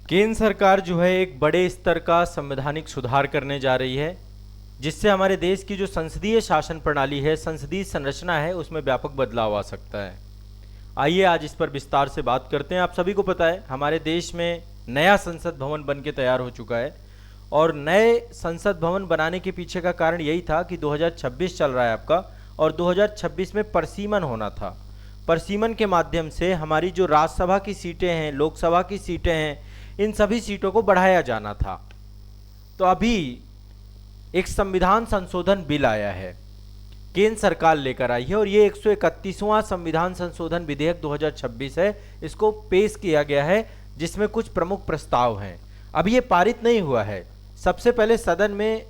केंद्र सरकार जो है एक बड़े स्तर का संवैधानिक सुधार करने जा रही है, जिससे हमारे देश की जो संसदीय शासन प्रणाली है, संसदीय संरचना है, उसमें व्यापक बदलाव आ सकता है। आइए आज इस पर विस्तार से बात करते हैं। आप सभी को पता है हमारे देश में नया संसद भवन बन के तैयार हो चुका है और नए संसद भवन बनाने के पीछे का कारण यही था कि 2026 चल रहा है आपका, और 2026 में परसीमन होना था। परसीमन के माध्यम से हमारी जो राज्यसभा की सीटें हैं, लोकसभा की सीटें हैं, इन सभी सीटों को बढ़ाया जाना था। तो अभी एक संविधान संशोधन बिल आया है, केंद्र सरकार लेकर आई है, और ये 131वां संविधान संशोधन विधेयक 2026 है। इसको पेश किया गया है, जिसमें कुछ प्रमुख प्रस्ताव हैं। अभी ये पारित नहीं हुआ है। सबसे पहले सदन में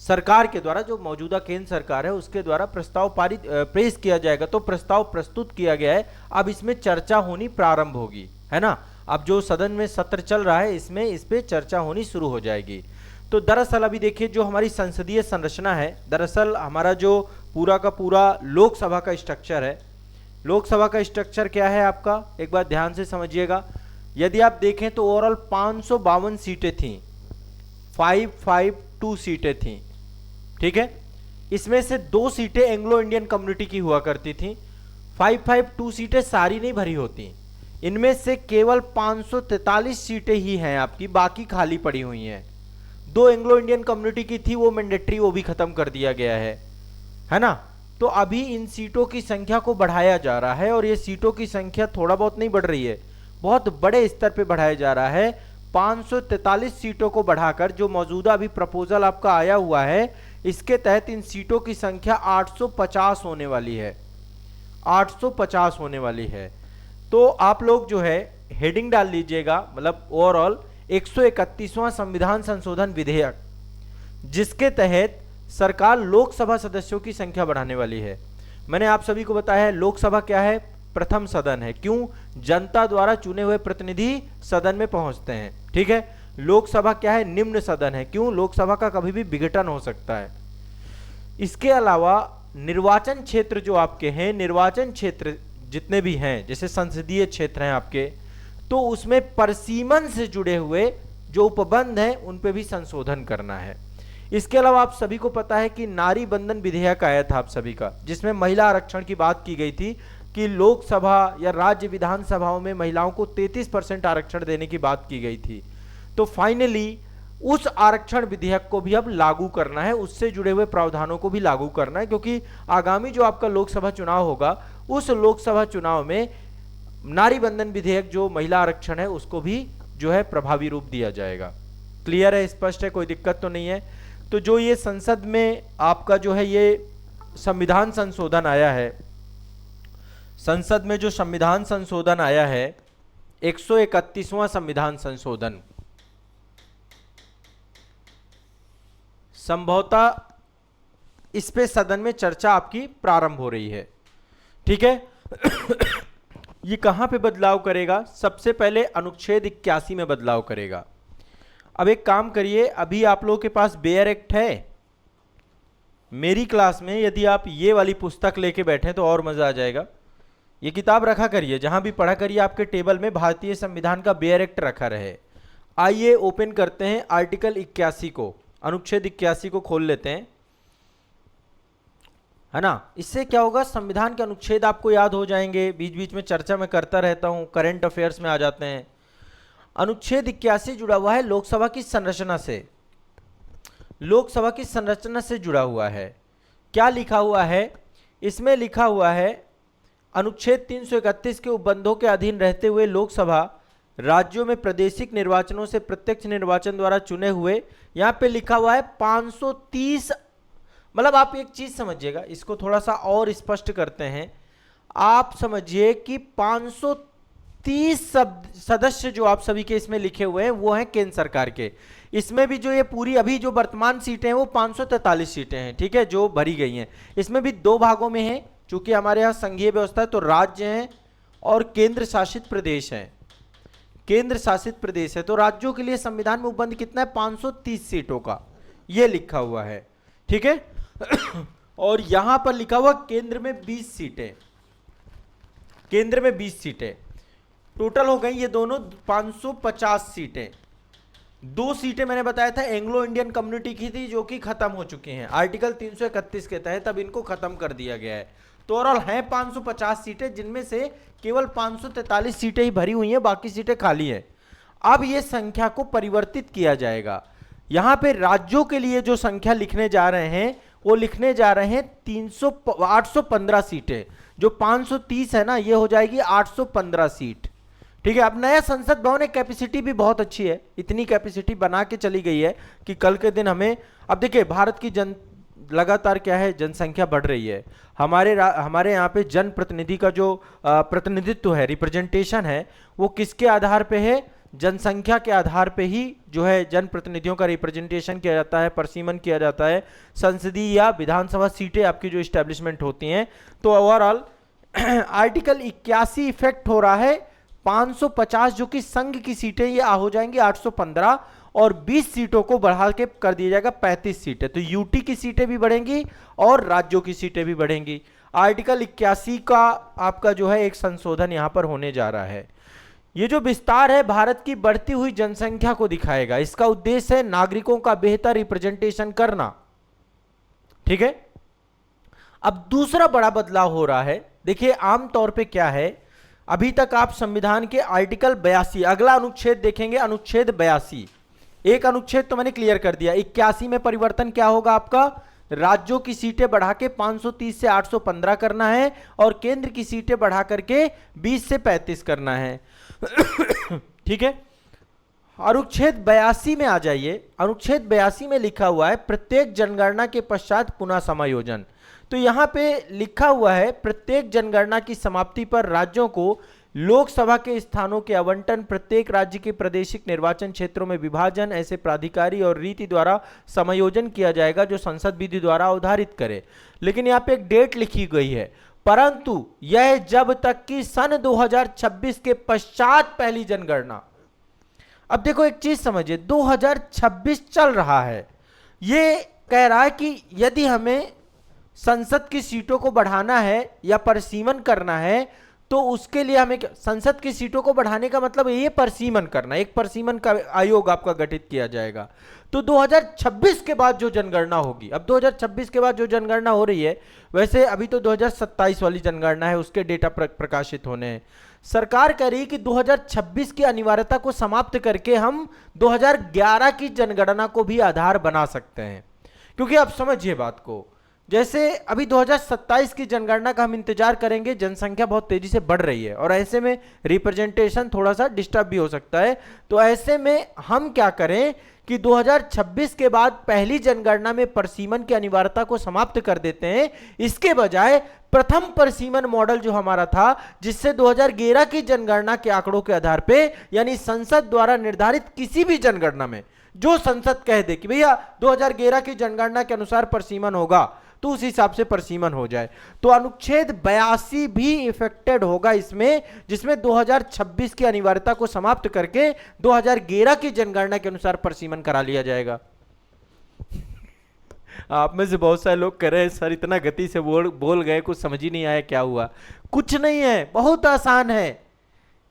सरकार के द्वारा, जो मौजूदा केंद्र सरकार है उसके द्वारा प्रस्ताव पेश किया जाएगा। तो प्रस्ताव प्रस्तुत किया गया है, अब इसमें चर्चा होनी प्रारंभ होगी, है ना। अब जो सदन में सत्र चल रहा है, इसमें इस पे चर्चा होनी शुरू हो जाएगी। तो दरअसल अभी देखिए, जो हमारी संसदीय संरचना है, दरअसल हमारा जो पूरा का पूरा लोकसभा का स्ट्रक्चर है, लोकसभा का स्ट्रक्चर क्या है आपका, एक बार ध्यान से समझिएगा। यदि आप देखें तो ओवरऑल 552 सीटें थीं, 552 सीटें थीं, ठीक है। इसमें से 2 सीटें एंग्लो इंडियन कम्युनिटी की हुआ करती थीं। 552 सीटें सारी नहीं भरी होती, इनमें से केवल 543 सीटें ही हैं आपकी, बाकी खाली पड़ी हुई हैं। 2 एंग्लो इंडियन कम्युनिटी की थी, वो मैंडेटरी, वो भी खत्म कर दिया गया है ना। तो अभी इन सीटों की संख्या को बढ़ाया जा रहा है, और ये सीटों की संख्या थोड़ा बहुत नहीं बढ़ रही है, बहुत बड़े स्तर पे बढ़ाया जा रहा है। 543 सीटों को बढ़ाकर, जो मौजूदा अभी प्रपोजल आपका आया हुआ है, इसके तहत इन सीटों की संख्या 850 होने वाली है, 850 होने वाली है। तो आप लोग जो है हेडिंग डाल लीजिएगा, मतलब ओवरऑल 131वां संविधान संशोधन विधेयक, जिसके तहत सरकार लोकसभा सदस्यों की संख्या बढ़ाने वाली है। मैंने आप सभी को बताया है, लोकसभा क्या है, प्रथम सदन है। क्यों? जनता द्वारा चुने हुए प्रतिनिधि सदन में पहुंचते हैं, ठीक है। लोकसभा क्या है, निम्न सदन है। क्यों? लोकसभा का कभी भी विघटन हो सकता है। इसके अलावा निर्वाचन क्षेत्र जो आपके हैं, निर्वाचन क्षेत्र जितने भी हैं, जैसे संसदीय क्षेत्र हैं आपके, तो उसमें परसीमन से जुड़े हुए जो उपबंध हैं उन पे भी संशोधन करना है। इसके अलावा आप सभी को पता है कि नारी बंधन विधेयक आया था आप सभी का, जिसमें महिला आरक्षण की बात की गई थी कि लोकसभा या राज्य विधानसभाओं में महिलाओं को 33% आरक्षण देने की बात की गई थी। तो फाइनली उस आरक्षण विधेयक को भी अब लागू करना है, उससे जुड़े हुए प्रावधानों को भी लागू करना है, क्योंकि आगामी जो आपका लोकसभा चुनाव होगा, उस लोकसभा चुनाव में नारी बंधन विधेयक जो महिला आरक्षण है उसको भी जो है प्रभावी रूप दिया जाएगा। क्लियर है, स्पष्ट है, कोई दिक्कत तो नहीं है। तो जो ये संसद में आपका जो है ये संविधान संशोधन आया है, संसद में जो संविधान संशोधन आया है, 131वां संविधान संशोधन, संभवतः इस पे सदन में चर्चा आपकी प्रारंभ हो रही है, ठीक है। ये कहां पे बदलाव करेगा? सबसे पहले अनुच्छेद 81 में बदलाव करेगा। अब एक काम करिए, अभी आप लोगों के पास बेयर एक्ट है। मेरी क्लास में यदि आप ये वाली पुस्तक लेके बैठे तो और मजा आ जाएगा। ये किताब रखा करिए, जहां भी पढ़ा करिए आपके टेबल में भारतीय संविधान का बेयर एक्ट रखा रहे। आइए ओपन करते हैं आर्टिकल 81 को, अनुच्छेद 81 को खोल लेते हैं, है ना। इससे क्या होगा, संविधान के अनुच्छेद आपको याद हो जाएंगे। बीच बीच में चर्चा में करता रहता हूं, करंट अफेयर्स में आ जाते हैं। अनुच्छेद 81 जुड़ा हुआ है लोकसभा की संरचना से, लोकसभा की संरचना से जुड़ा हुआ है। क्या लिखा हुआ है इसमें? लिखा हुआ है अनुच्छेद 331 के उपबंधों के अधीन रहते हुए लोकसभा राज्यों में प्रादेशिक निर्वाचनों से प्रत्यक्ष निर्वाचन द्वारा चुने हुए, यहां पे लिखा हुआ है 530, मतलब आप एक चीज समझिएगा, इसको थोड़ा सा और स्पष्ट करते हैं। आप समझिए कि 530 सदस्य जो आप सभी के इसमें लिखे हुए हैं वो हैं केंद्र सरकार के। इसमें भी जो ये पूरी अभी जो वर्तमान सीटें हैं वो 543 सीटें हैं, ठीक है, जो भरी गई हैं। इसमें भी 2 भागों में है, चूंकि हमारे यहाँ संघीय व्यवस्था है तो राज्य हैं और केंद्र शासित प्रदेश हैं। केंद्र शासित प्रदेश है तो राज्यों के लिए संविधान में उपबंध कितना है? 530 सीटों का, ये लिखा हुआ है, ठीक है। और यहां पर लिखा हुआ केंद्र में 20 सीटें, केंद्र में 20 सीटें। टोटल हो गई ये दोनों 550 सीटें। 2 सीटें मैंने बताया था एंग्लो इंडियन कम्युनिटी की थी जो कि खत्म हो चुकी हैं, आर्टिकल 331 के तहत अब इनको खत्म कर दिया गया है। तो ओवरऑल है 550 सीटें, जिनमें से केवल 543 सीटें ही भरी हुई हैं, बाकी सीटें खाली हैं। अब ये संख्या को परिवर्तित किया जाएगा। यहां पे राज्यों के लिए जो संख्या लिखने जा रहे हैं वो लिखने जा रहे हैं 815 सीटें। जो 530 है ना, ये हो जाएगी 815 सीट। ठीक है। अब नया संसद भवन एक कैपेसिटी भी बहुत अच्छी है, इतनी कैपेसिटी बना के चली गई है कि कल के दिन हमें, अब देखिए भारत की लगातार क्या है, जनसंख्या बढ़ रही है। हमारे यहाँ पे जन प्रतिनिधि का जो प्रतिनिधित्व है, रिप्रेजेंटेशन है, वो किसके आधार पे है? जनसंख्या के आधार पे ही जो है जन प्रतिनिधियों का रिप्रेजेंटेशन किया जाता है, परसीमन किया जाता है। संसदीय या विधानसभा सीटें आपकी जो इस्टेब्लिशमेंट होती हैं। तो ओवरऑल आर्टिकल 81 इफेक्ट हो रहा है। 550 जो कि संघ की सीटें, ये हो जाएंगी 815 और 20 सीटों को बढ़ा के कर दिया जाएगा 35 सीटें। तो यूटी की सीटें भी बढ़ेंगी और राज्यों की सीटें भी बढ़ेंगी। आर्टिकल 81 का आपका जो है एक संशोधन यहां पर होने जा रहा है। ये जो विस्तार है भारत की बढ़ती हुई जनसंख्या को दिखाएगा। इसका उद्देश्य है नागरिकों का बेहतर रिप्रेजेंटेशन करना। ठीक है। अब दूसरा बड़ा बदलाव हो रहा है। देखिए आमतौर पे क्या है, अभी तक आप संविधान के आर्टिकल 82, अगला अनुच्छेद देखेंगे, अनुच्छेद 82। एक अनुच्छेद तो मैंने क्लियर कर दिया। 81 में परिवर्तन क्या होगा आपका? राज्यों की सीटें बढ़ा के 530 से 815 करना है और केंद्र की सीटें बढ़ा करके 20 से 35 करना है। ठीक है। अनुच्छेद 82 में आ जाइए। अनुच्छेद 82 में लिखा हुआ है प्रत्येक जनगणना के पश्चात पुनः समायोजन। तो यहां पे लिखा हुआ है प्रत्येक जनगणना की समाप्ति पर राज्यों को लोकसभा के स्थानों के आवंटन, प्रत्येक राज्य के प्रादेशिक निर्वाचन क्षेत्रों में विभाजन, ऐसे प्राधिकारी और रीति द्वारा समायोजन किया जाएगा जो संसद विधि द्वारा अवधारित करे। लेकिन यहाँ पे एक डेट लिखी गई है, परंतु यह जब तक कि सन 2026 के पश्चात पहली जनगणना। अब देखो एक चीज समझिए, 2026 चल रहा है, ये कह रहा है कि यदि हमें संसद की सीटों को बढ़ाना है या परिसीमन करना है तो उसके लिए हमें संसद की सीटों को बढ़ाने का मतलब ये परिसीमन करना, एक परिसीमन का आयोग आपका गठित किया जाएगा। तो 2026 के बाद जो जनगणना होगी, अब 2026 के बाद जो जनगणना हो रही है, वैसे अभी तो 2027 वाली जनगणना है, उसके डेटा प्रकाशित होने हैं। सरकार कह रही कि 2026 की अनिवार्यता को समाप्त करके हम 2011 की जनगणना को भी आधार बना सकते हैं। क्योंकि आप समझिए बात को, जैसे अभी 2027 की जनगणना का हम इंतजार करेंगे, जनसंख्या बहुत तेजी से बढ़ रही है और ऐसे में रिप्रेजेंटेशन थोड़ा सा डिस्टर्ब भी हो सकता है। तो ऐसे में हम क्या करें कि 2026 के बाद पहली जनगणना में परिसीमन की अनिवार्यता को समाप्त कर देते हैं। इसके बजाय प्रथम परिसीमन मॉडल जो हमारा था, जिससे 2011 की जनगणना के आंकड़ों के आधार पे, यानी संसद द्वारा निर्धारित किसी भी जनगणना में जो संसद कह दे कि भैया 2011 की जनगणना के अनुसार परिसीमन होगा, तो उस हिसाब से परिसीमन हो जाए। तो अनुच्छेद 82 भी इफेक्टेड होगा इसमें, जिसमें 2026 की अनिवार्यता को समाप्त करके 2011 की जनगणना के अनुसार परिसीमन करा लिया जाएगा। आप में से बहुत सारे लोग कह रहे हैं सर इतना गति से बोल गए, कुछ समझ ही नहीं आया क्या हुआ। कुछ नहीं है, बहुत आसान है।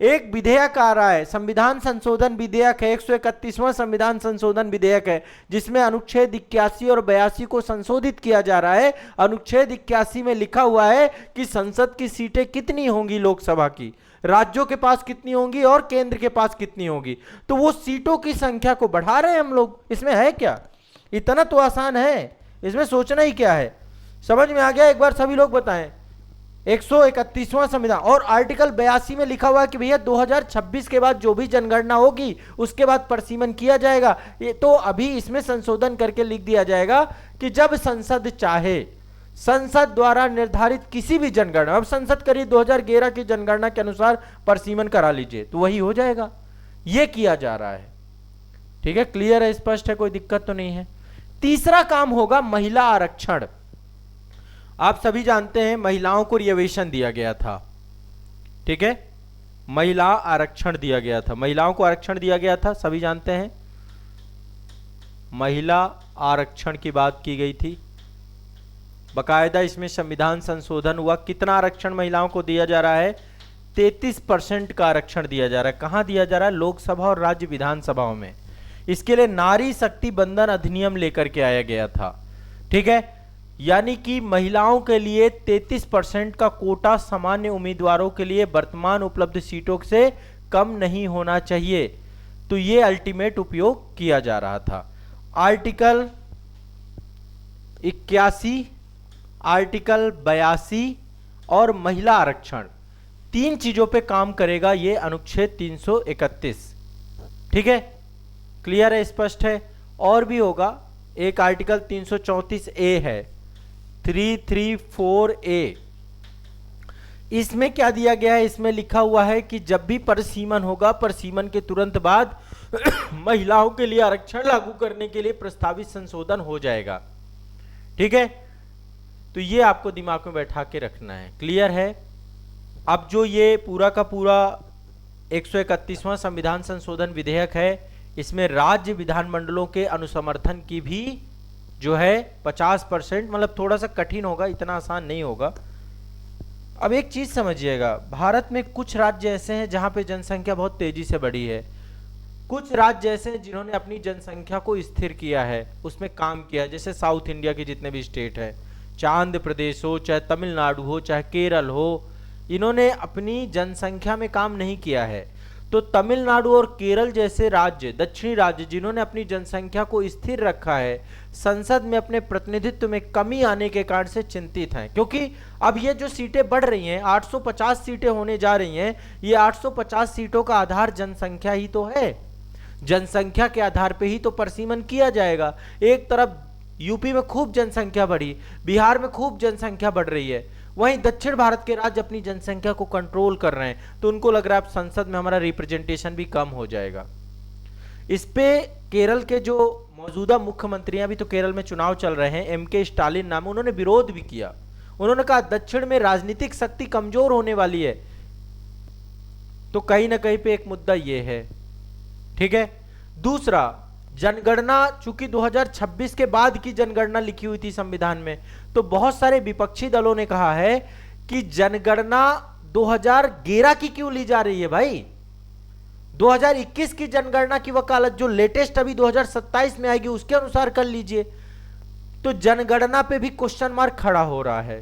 एक विधेयक आ रहा है, संविधान संशोधन विधेयक है, 131वां संविधान संशोधन विधेयक है, जिसमें अनुच्छेद 81 और 82 को संशोधित किया जा रहा है। अनुच्छेद 81 में लिखा हुआ है कि संसद की सीटें कितनी होंगी, लोकसभा की, राज्यों के पास कितनी होंगी और केंद्र के पास कितनी होंगी। तो वो सीटों की संख्या को बढ़ा रहे हैं हम लोग। इसमें है क्या, इतना तो आसान है, इसमें सोचना ही क्या है। समझ में आ गया? एक बार सभी लोग बताएं। 131वां संविधान और आर्टिकल 82 में लिखा हुआ है कि भैया 2026 के बाद जो भी जनगणना होगी उसके बाद परिसीमन किया जाएगा। ये तो अभी इसमें संशोधन करके लिख दिया जाएगा कि जब संसद चाहे, संसद द्वारा निर्धारित किसी भी जनगणना, अब संसद करिए 2011 की जनगणना के अनुसार परिसीमन करा लीजिए, तो वही हो जाएगा। ये किया जा रहा है। ठीक है, क्लियर है, स्पष्ट है, कोई दिक्कत तो नहीं है। तीसरा काम होगा महिला आरक्षण। आप सभी जानते हैं महिलाओं को रिजर्वेशन दिया गया था। ठीक है, महिला आरक्षण दिया गया था, महिलाओं को आरक्षण दिया गया था, सभी जानते हैं। महिला आरक्षण की बात की गई थी, बकायदा इसमें संविधान संशोधन हुआ। कितना आरक्षण महिलाओं को दिया जा रहा है? 33% का आरक्षण दिया जा रहा है। कहां दिया जा रहा है? लोकसभा और राज्य विधानसभाओं में। इसके लिए नारी शक्ति बंधन अधिनियम लेकर के आया गया था। ठीक है, यानी कि महिलाओं के लिए 33% का कोटा सामान्य उम्मीदवारों के लिए वर्तमान उपलब्ध सीटों से कम नहीं होना चाहिए। तो ये अल्टीमेट उपयोग किया जा रहा था। आर्टिकल 81, आर्टिकल 82 और महिला आरक्षण, तीन चीजों पे काम करेगा ये अनुच्छेद 331। ठीक है, क्लियर है, स्पष्ट है? और भी होगा, एक आर्टिकल 334A है, 334A। इसमें क्या दिया गया है? इसमें लिखा हुआ है कि जब भी परिसीमन होगा, परिसीमन के तुरंत बाद महिलाओं के लिए आरक्षण लागू करने के लिए प्रस्तावित संशोधन हो जाएगा। ठीक है, तो ये आपको दिमाग में बैठा के रखना है। क्लियर है? अब जो ये पूरा का पूरा 131वां संविधान संशोधन विधेयक है, इसमें राज्य विधानमंडलों के अनुसमर्थन की भी जो है 50%, मतलब थोड़ा सा कठिन होगा, इतना आसान नहीं होगा। अब एक चीज समझिएगा, भारत में कुछ राज्य ऐसे हैं जहां पे जनसंख्या बहुत तेजी से बढ़ी है, कुछ राज्य ऐसे हैं जिन्होंने अपनी जनसंख्या को स्थिर किया है, उसमें काम किया। जैसे साउथ इंडिया के जितने भी स्टेट हैं, चाहे आंध्र प्रदेश हो, चाहे तमिलनाडु हो, चाहे केरल हो, इन्होंने अपनी जनसंख्या में काम नहीं किया है। तो तमिलनाडु और केरल जैसे राज्य, दक्षिणी राज्य, जिन्होंने अपनी जनसंख्या को स्थिर रखा है, संसद में अपने प्रतिनिधित्व में कमी आने के कारण से चिंतित हैं। क्योंकि अब ये जो सीटें बढ़ रही हैं, 850 सीटें होने जा रही हैं, ये 850 सीटों का आधार जनसंख्या ही तो है। जनसंख्या के आधार पे ही तो परिसीमन किया जाएगा। एक तरफ यूपी में खूब जनसंख्या बढ़ी, बिहार में खूब जनसंख्या बढ़ रही है, वहीं दक्षिण भारत के राज्य अपनी जनसंख्या को कंट्रोल कर रहे हैं, तो उनको लग रहा है अब संसद में हमारा रिप्रेजेंटेशन भी कम हो जाएगा। इस पे केरल के जो मौजूदा मुख्यमंत्री हैं, अभी तो केरल में चुनाव चल रहे हैं, एमके स्टालिन नाम, उन्होंने विरोध भी किया। उन्होंने कहा दक्षिण में राजनीतिक शक्ति कमजोर होने वाली है। तो कहीं ना कहीं पे एक मुद्दा ये है। ठीक है, दूसरा, जनगणना, चूंकि 2026 के बाद की जनगणना लिखी हुई थी संविधान में, तो बहुत सारे विपक्षी दलों ने कहा है कि जनगणना 2011 की क्यों ली जा रही है भाई? 2021 की जनगणना की वकालत जो लेटेस्ट अभी 2027 में आएगी उसके अनुसार कर लीजिए। तो जनगणना पे भी क्वेश्चन मार्क खड़ा हो रहा है।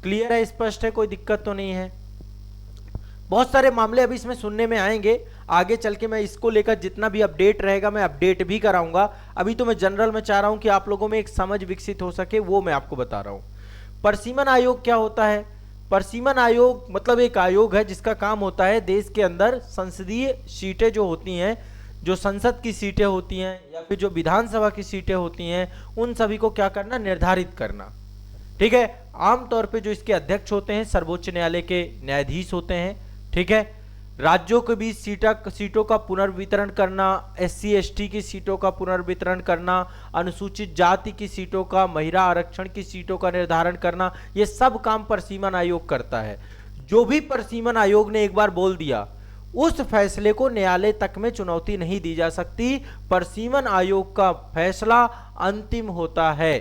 क्लियर है, स्पष्ट है, कोई दिक्कत तो नहीं है? बहुत सारे मामले अभी इसमें सुनने में आएंगे, आगे चल के मैं इसको लेकर जितना भी अपडेट रहेगा मैं अपडेट भी कराऊंगा। अभी तो मैं जनरल में चाह रहा हूं कि आप लोगों में एक समझ विकसित हो सके, वो मैं आपको बता रहा हूं। परिसीमन आयोग क्या होता है? परिसीमन आयोग मतलब एक आयोग है जिसका काम होता है देश के अंदर संसदीय सीटें जो होती हैं, जो संसद की सीटें होती हैं या फिर जो विधानसभा की सीटें होती हैं, उन सभी को क्या करना? निर्धारित करना। ठीक है, आमतौर पे जो इसके अध्यक्ष होते हैं सर्वोच्च न्यायालय के न्यायाधीश होते हैं। ठीक है, राज्यों के बीच सीटों का पुनर्वितरण करना, SC ST की सीटों का पुनर्वितरण करना, अनुसूचित जाति की सीटों का, महिला आरक्षण की सीटों का निर्धारण करना, ये सब काम परिसीमन आयोग करता है। जो भी परिसीमन आयोग ने एक बार बोल दिया, उस फैसले को न्यायालय तक में चुनौती नहीं दी जा सकती। परिसीमन आयोग का फैसला अंतिम होता है।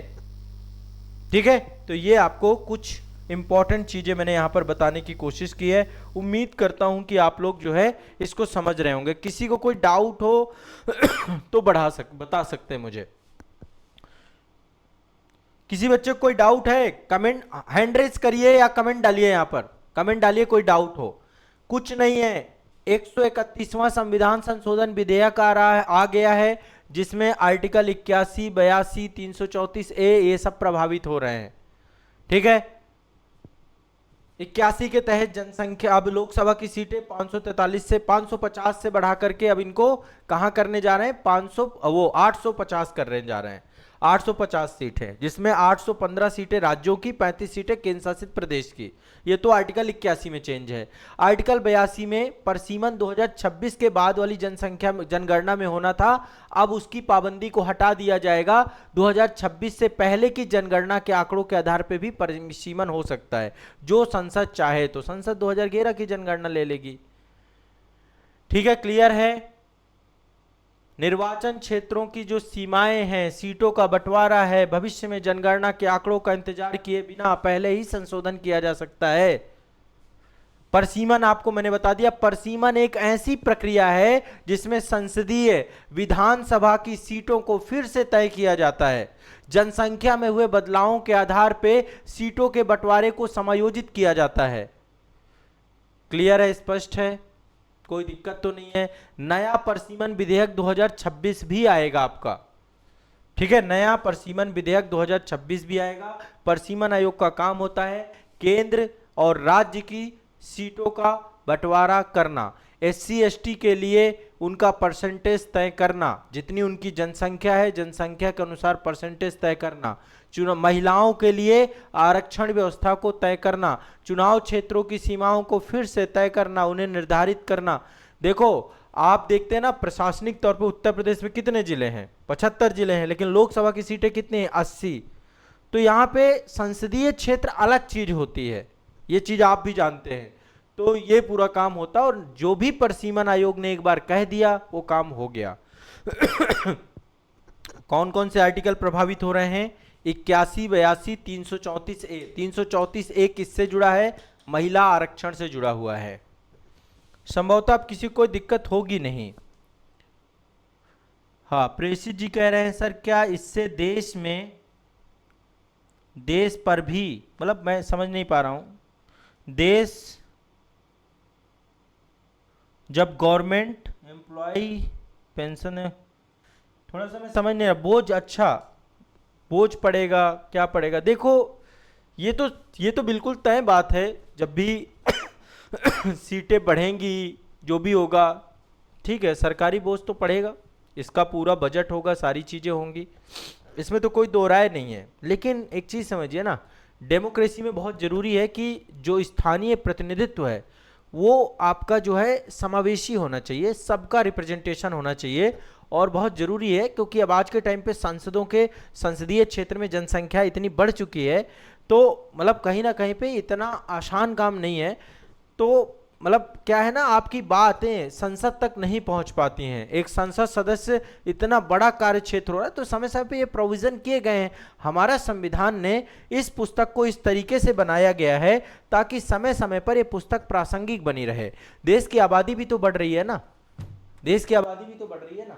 ठीक है, तो ये आपको कुछ इंपॉर्टेंट चीजें मैंने यहां पर बताने की कोशिश की है। उम्मीद करता हूं कि आप लोग जो है इसको समझ रहे होंगे। किसी को कोई डाउट हो तो बता सकते हैं मुझे। किसी बच्चे को कोई डाउट है? कमेंट हैंड रेज करिए या कमेंट डालिए, यहां पर कमेंट डालिए कोई डाउट हो। कुछ नहीं है, 131वां संविधान संशोधन विधेयक आ गया है, जिसमें आर्टिकल 81, 82, 334A ये सब प्रभावित हो रहे हैं। ठीक है, 81 के तहत जनसंख्या, अब लोकसभा की सीटें 543 से 550 से बढ़ा करके अब इनको कहां करने जा रहे हैं? 850 करने जा रहे हैं। 850 सीटें, जिसमें 815 सीटें राज्यों की, 35 सीटें केंद्र शासित प्रदेश की। ये तो आर्टिकल 81 में चेंज है। आर्टिकल 82 में परिसीमन 2026 के बाद वाली जनसंख्या जनगणना में होना था, अब उसकी पाबंदी को हटा दिया जाएगा। 2026 से पहले की जनगणना के आंकड़ों के आधार पर भी परिसीमन हो सकता है। जो संसद चाहे तो संसद 2011 की जनगणना ले लेगी। ठीक है, क्लियर है? निर्वाचन क्षेत्रों की जो सीमाएं हैं, सीटों का बंटवारा है, भविष्य में जनगणना के आंकड़ों का इंतजार किए बिना पहले ही संशोधन किया जा सकता है। परसीमन आपको मैंने बता दिया, परसीमन एक ऐसी प्रक्रिया है जिसमें संसदीय विधानसभा की सीटों को फिर से तय किया जाता है। जनसंख्या में हुए बदलावों के आधार पे सीटों के बंटवारे को समायोजित किया जाता है। क्लियर है, स्पष्ट है, कोई दिक्कत तो नहीं है। नया परसीमन विधेयक 2026 भी आएगा आपका, ठीक है, नया परसीमन विधेयक 2026 भी आएगा। परसीमन आयोग का काम होता है केंद्र और राज्य की सीटों का बंटवारा करना, एससी एसटी के लिए उनका परसेंटेज तय करना, जितनी उनकी जनसंख्या है जनसंख्या के अनुसार परसेंटेज तय करना, चुनाव महिलाओं के लिए आरक्षण व्यवस्था को तय करना, चुनाव क्षेत्रों की सीमाओं को फिर से तय करना, उन्हें निर्धारित करना। देखो आप देखते हैं ना, प्रशासनिक तौर पर उत्तर प्रदेश में कितने जिले हैं, 75 जिले हैं, लेकिन लोकसभा की सीटें कितनी हैं, 80। तो यहाँ पे संसदीय क्षेत्र अलग चीज होती है, ये चीज आप भी जानते हैं। तो ये पूरा काम होता है, और जो भी परसीमन आयोग ने एक बार कह दिया वो काम हो गया। कौन कौन से आर्टिकल प्रभावित हो रहे हैं, 81, 82, 334A। 334A किससे जुड़ा है, महिला आरक्षण से जुड़ा हुआ है। संभवतः अब किसी को कोई दिक्कत होगी नहीं। हाँ, प्रेषित जी कह रहे हैं सर क्या इससे देश में, देश पर भी, मतलब मैं समझ नहीं पा रहा हूं, देश जब गवर्नमेंट एम्प्लॉय पेंशन है, थोड़ा सा मैं समझ नहीं रहा, बोझ, अच्छा बोझ पड़ेगा, क्या पड़ेगा। देखो ये तो बिल्कुल तय बात है, जब भी सीटें बढ़ेंगी जो भी होगा, ठीक है, सरकारी बोझ तो पड़ेगा, इसका पूरा बजट होगा, सारी चीज़ें होंगी, इसमें तो कोई दो राय नहीं है। लेकिन एक चीज़ समझिए ना, डेमोक्रेसी में बहुत ज़रूरी है कि जो स्थानीय प्रतिनिधित्व है वो आपका जो है समावेशी होना चाहिए, सबका रिप्रेजेंटेशन होना चाहिए, और बहुत ज़रूरी है क्योंकि अब आज के टाइम पे सांसदों के संसदीय क्षेत्र में जनसंख्या इतनी बढ़ चुकी है, तो मतलब कहीं ना कहीं पे इतना आसान काम नहीं है। तो मतलब क्या है ना, आपकी बातें संसद तक नहीं पहुंच पाती हैं, एक संसद सदस्य इतना बड़ा कार्य क्षेत्र हो रहा है, तो समय समय पे ये प्रोविज़न किए गए हैं। हमारा संविधान ने इस पुस्तक को इस तरीके से बनाया गया है ताकि समय समय पर ये पुस्तक प्रासंगिक बनी रहे। देश की आबादी भी तो बढ़ रही है ना, देश की आबादी भी तो बढ़ रही है ना,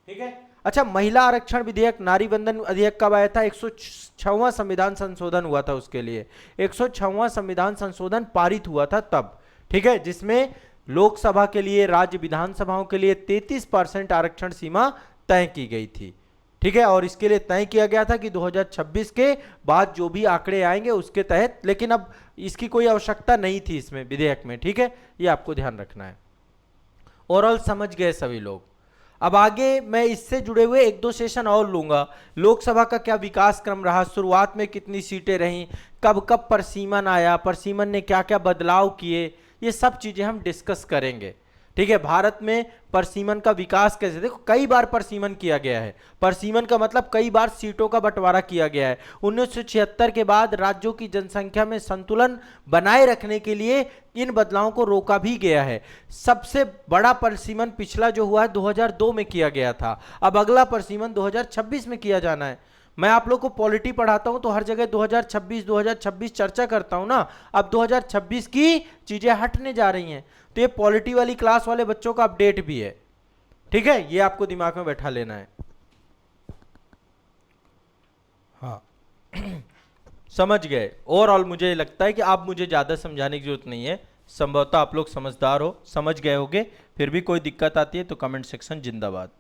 ठीक है। अच्छा, महिला आरक्षण विधेयक, नारी बंधन अधिनियम कब आया था, 106वां संविधान संशोधन हुआ था, उसके लिए 106वां संविधान संशोधन पारित हुआ था तब, ठीक है, जिसमें लोकसभा के लिए, राज्य विधानसभाओं के लिए 33% आरक्षण सीमा तय की गई थी, ठीक है। और इसके लिए तय किया गया था कि 2026 के बाद जो भी आंकड़े आएंगे उसके तहत, लेकिन अब इसकी कोई आवश्यकता नहीं थी इसमें विधेयक में, ठीक है, ये आपको ध्यान रखना है। ओवरऑल समझ गए सभी लोग। अब आगे मैं इससे जुड़े हुए एक दो सेशन और लूंगा, लोकसभा का क्या विकास क्रम रहा, शुरुआत में कितनी सीटें रहीं, कब कब परसीमन आया, परसीमन ने क्या क्या बदलाव किए, ये सब चीजें हम डिस्कस करेंगे, ठीक है। भारत में परसीमन का विकास कैसे, देखो कई बार परसीमन किया गया है, परसीमन का मतलब कई बार सीटों का बंटवारा किया गया है। 1976 के बाद राज्यों की जनसंख्या में संतुलन बनाए रखने के लिए इन बदलावों को रोका भी गया है। सबसे बड़ा परसीमन पिछला जो हुआ है 2002 में किया गया था, अब अगला परसीमन 2026 में किया जाना है। मैं आप लोग को पॉलिटी पढ़ाता हूं तो हर जगह 2026 चर्चा करता हूं ना, अब 2026 की चीजें हटने जा रही हैं, तो ये पॉलिटी वाली क्लास वाले बच्चों का अपडेट भी है, ठीक है, ये आपको दिमाग में बैठा लेना है। हाँ समझ गए। ओवरऑल मुझे लगता है कि आप मुझे ज्यादा समझाने की जरूरत नहीं है, संभवतः आप लोग समझदार हो, समझ गए होगे। फिर भी कोई दिक्कत आती है तो कमेंट सेक्शन जिंदाबाद।